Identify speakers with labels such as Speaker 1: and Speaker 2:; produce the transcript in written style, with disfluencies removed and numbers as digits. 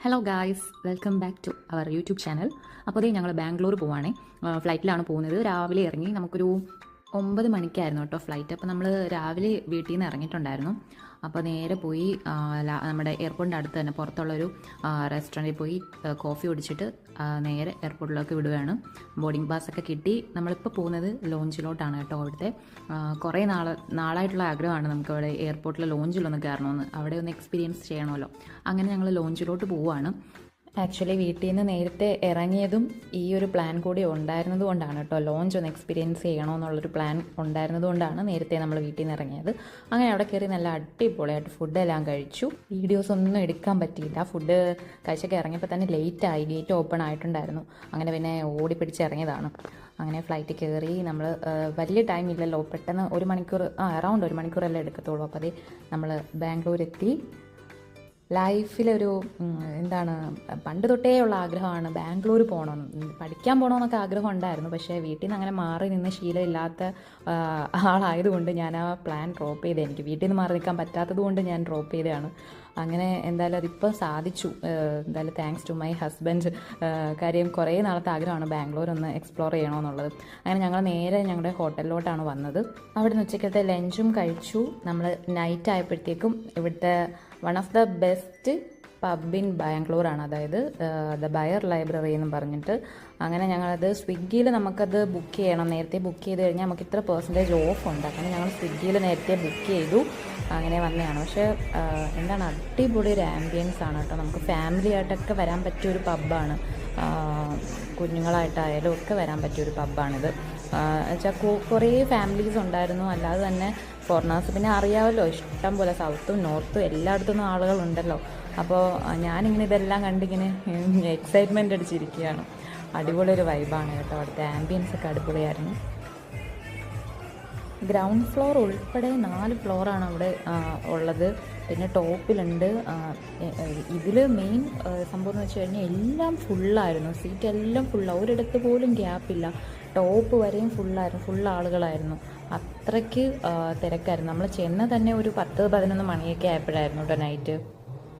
Speaker 1: Hello guys, welcome back to our YouTube channel. അപ്പോൾ അതേ ഞങ്ങൾ ബാംഗ്ലൂർ പോവുകയാണേ. ഫ്ലൈറ്റിലാണ് പോകുന്നത്. രാവിലെ ഇറങ്ങി, നമുക്കൊരു 9 മണിക്കായിരുന്നു കേട്ടോ ഫ്ലൈറ്റ്. അപ്പോൾ നമ്മൾ രാവിലെ വീട്ടിൽ നിന്ന് ഇറങ്ങിയിട്ടുണ്ടായിരുന്നു. അപ്പോൾ നേരെ പോയി നമ്മുടെ എയർപോർട്ടിൻ്റെ അടുത്ത് തന്നെ പുറത്തുള്ളൊരു റെസ്റ്റോറൻറ്റിൽ പോയി കോഫി കുടിച്ചിട്ട് നേരെ എയർപോർട്ടിലേക്ക് വിടുകയാണ്. ബോർഡിംഗ് പാസ്സൊക്കെ കിട്ടി. നമ്മളിപ്പോൾ പോകുന്നത് ലോഞ്ചിലോട്ടാണ് കേട്ടോ. അവിടുത്തെ കുറേ നാളായിട്ടുള്ള ആഗ്രഹമാണ് നമുക്ക് അവിടെ എയർപോർട്ടിലെ ലോഞ്ചിലൊന്ന് കയറണമെന്ന്, അവിടെ ഒന്ന് എക്സ്പീരിയൻസ് ചെയ്യണമല്ലോ. അങ്ങനെ ഞങ്ങൾ ലോഞ്ചിലോട്ട് പോവുകയാണ്. ആക്ച്വലി വീട്ടിൽ നിന്ന് നേരത്തെ ഇറങ്ങിയതും ഈ ഒരു പ്ലാൻ കൂടി ഉണ്ടായിരുന്നത് കൊണ്ടാണ് കേട്ടോ. ലോഞ്ച് ഒന്ന് എക്സ്പീരിയൻസ് ചെയ്യണമെന്നുള്ളൊരു പ്ലാൻ ഉണ്ടായിരുന്നത് കൊണ്ടാണ് നേരത്തെ നമ്മൾ വീട്ടിൽ നിന്ന് ഇറങ്ങിയത്. അങ്ങനെ അവിടെ കയറി നല്ല അടിപൊളിയായിട്ട് ഫുഡെല്ലാം കഴിച്ചു. വീഡിയോസ് ഒന്നും എടുക്കാൻ പറ്റിയില്ല. ഫുഡ് കഴിച്ചൊക്കെ ഇറങ്ങിയപ്പോൾ തന്നെ ലേറ്റായി, ഗേറ്റ് ഓപ്പൺ ആയിട്ടുണ്ടായിരുന്നു. അങ്ങനെ പിന്നെ ഓടി പിടിച്ച് ഇറങ്ങിയതാണ്. അങ്ങനെ ഫ്ലൈറ്റ് കയറി. നമ്മൾ വലിയ ടൈം ഇല്ലല്ലോ, പെട്ടെന്ന് അറൗണ്ട് 1 മണിക്കൂറല്ലേ എടുക്കത്തുള്ളൂ. അപ്പോൾ അതേ നമ്മൾ ബാംഗ്ലൂർ എത്തി. ലൈഫിലൊരു പണ്ട് തൊട്ടേ ഉള്ള ആഗ്രഹമാണ് ബാംഗ്ലൂർ പോകണം, പഠിക്കാൻ പോകണമെന്നൊക്കെ ആഗ്രഹം ഉണ്ടായിരുന്നു. പക്ഷേ വീട്ടിൽ നിന്ന് അങ്ങനെ മാറി നിന്ന് ശീലമില്ലാത്ത ആളായതുകൊണ്ട് ഞാൻ ആ പ്ലാൻ ഡ്രോപ്പ് ചെയ്ത്, എനിക്ക് വീട്ടിൽ നിന്ന് മാറി നിൽക്കാൻ പറ്റാത്തത് കൊണ്ട് ഞാൻ ഡ്രോപ്പ് ചെയ്തതാണ്. അങ്ങനെ എന്തായാലും അതിപ്പോൾ സാധിച്ചു. എന്തായാലും താങ്ക്സ് ടു മൈ ഹസ്ബൻഡ്. കാര്യം കുറേ നാളത്തെ ആഗ്രഹമാണ് ബാംഗ്ലൂർ ഒന്ന് എക്സ്പ്ലോർ ചെയ്യണമെന്നുള്ളത്. അങ്ങനെ ഞങ്ങൾ നേരെ ഞങ്ങളുടെ ഹോട്ടലിലോട്ടാണ് വന്നത്. അവിടെ നിന്ന് ഉച്ചക്കത്തെ ലഞ്ചും കഴിച്ചു. നമ്മൾ നൈറ്റ് ആയപ്പോഴത്തേക്കും ഇവിടുത്തെ one of the best pub in ബാംഗ്ലൂരാണ്, അതായത് ദ ബയർ ലൈബ്രറി എന്ന് പറഞ്ഞിട്ട്. അങ്ങനെ ഞങ്ങളത് സ്വിഗ്ഗിയിൽ നമുക്കത് ബുക്ക് ചെയ്യണം. നേരത്തെ ബുക്ക് ചെയ്ത് കഴിഞ്ഞാൽ നമുക്ക് ഇത്ര % ഓഫ് ഉണ്ട്. അങ്ങനെ ഞങ്ങൾ സ്വിഗ്ഗിയിൽ നേരത്തെ ബുക്ക് ചെയ്തു. അങ്ങനെ വന്നതാണ്. പക്ഷേ അടിപൊളി ഒരു ആംബിയൻസ് ആണ് കേട്ടോ. നമുക്ക് ഫാമിലി ആയിട്ടൊക്കെ വരാൻ പറ്റിയൊരു പബ്ബാണ്. കുഞ്ഞുങ്ങളായിട്ടായാലും ഒക്കെ വരാൻ പറ്റിയൊരു പബ്ബാണിത്. വെച്ചാൽ കുറേ ഫാമിലീസ് ഉണ്ടായിരുന്നു, അല്ലാതെ തന്നെ ഫോറിനേഴ്സ്. പിന്നെ അറിയാമല്ലോ, ഇഷ്ടം പോലെ സൗത്തും നോർത്തും എല്ലായിടത്തുനിന്നും ആളുകളുണ്ടല്ലോ. അപ്പോൾ ഞാനിങ്ങനെ ഇതെല്ലാം കണ്ടിങ്ങനെ എക്സൈറ്റ്മെൻ്റ് അടിച്ചിരിക്കുകയാണ്. അടിപൊളി ഒരു വൈബാണ് കേട്ടോ. അവിടുത്തെ ആംബിയൻസ് ഒക്കെ അടിപൊളിയായിരുന്നു. ഗ്രൗണ്ട് ഫ്ലോർ ഉൾപ്പെടെ 4 ഫ്ലോറാണ് അവിടെ ഉള്ളത്. പിന്നെ ടോപ്പിലുണ്ട്. ഇതിൽ മെയിൻ സംഭവം എന്ന് വെച്ച് കഴിഞ്ഞാൽ എല്ലാം ഫുള്ളായിരുന്നു. സീറ്റ് എല്ലാം ഫുള്ളാണ്, ഒരിടത്ത് പോലും ഗ്യാപ്പില്ല. ടോപ്പ് വരെയും ഫുള്ളായിരുന്നു, ഫുൾ ആളുകളായിരുന്നു. അത്രയ്ക്ക് തിരക്കായിരുന്നു. നമ്മൾ ചെന്ന തന്നെ ഒരു 10-11 മണിയൊക്കെ ആയപ്പോഴായിരുന്നു കേട്ടോ നൈറ്റ്.